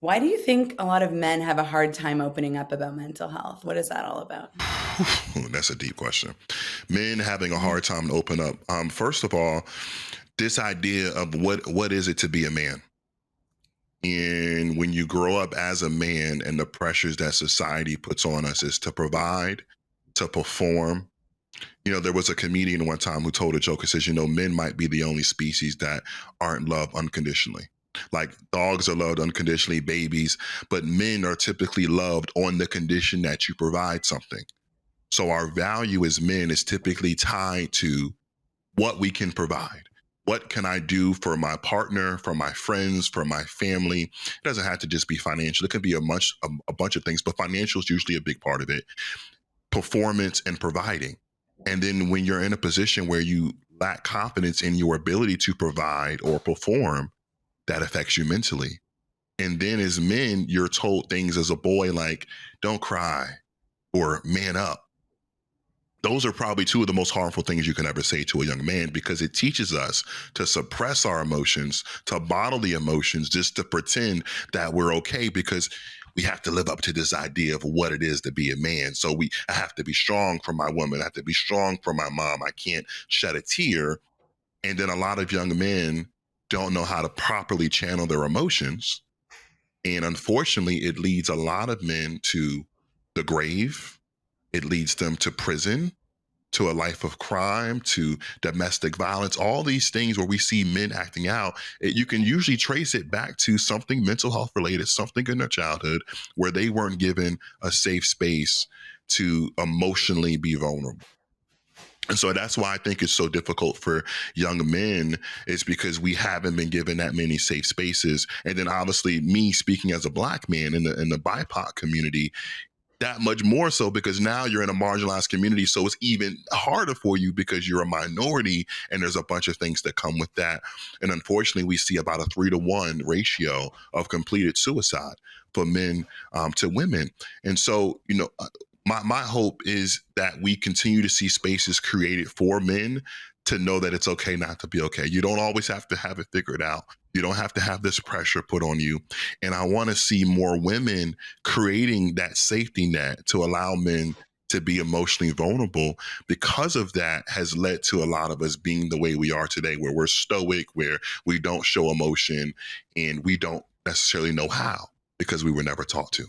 Why do you think a lot of men have a hard time opening up about mental health? What is that all about? That's a deep question. Men having a hard time to open up. First of all, this idea of what is it to be a man? And when you grow up as a man and the pressures that society puts on us is to provide, to perform. There was a comedian one time who told a joke. He says, men might be the only species that aren't loved unconditionally. Like dogs are loved unconditionally, babies, but men are typically loved on the condition that you provide something. So our value as men is typically tied to what we can provide. What can I do for my partner, for my friends, for my family? It doesn't have to just be financial. It can be a bunch of things, but financial is usually a big part of it. Performance and providing. And then when you're in a position where you lack confidence in your ability to provide or perform, that affects you mentally. And then as men, you're told things as a boy like, don't cry or man up. Those are probably two of the most harmful things you can ever say to a young man, because it teaches us to suppress our emotions, to bottle the emotions, just to pretend that we're okay, because we have to live up to this idea of what it is to be a man. So I have to be strong for my woman. I have to be strong for my mom. I can't shed a tear. And then a lot of young men don't know how to properly channel their emotions. And unfortunately, it leads a lot of men to the grave. It leads them to prison, to a life of crime, to domestic violence, all these things where we see men acting out. You can usually trace it back to something mental health related, something in their childhood where they weren't given a safe space to emotionally be vulnerable. And so that's why I think it's so difficult for young men, is because we haven't been given that many safe spaces. And then obviously me speaking as a Black man in the BIPOC community, that much more so, because now you're in a marginalized community. So it's even harder for you because you're a minority and there's a bunch of things that come with that. And unfortunately, we see about a 3-to-1 ratio of completed suicide for men to women. And so, my hope is that we continue to see spaces created for men to know that it's okay not to be okay. You don't always have to have it figured out. You don't have to have this pressure put on you. And I want to see more women creating that safety net to allow men to be emotionally vulnerable. Because of that has led to a lot of us being the way we are today, where we're stoic, where we don't show emotion, and we don't necessarily know how, because we were never taught to.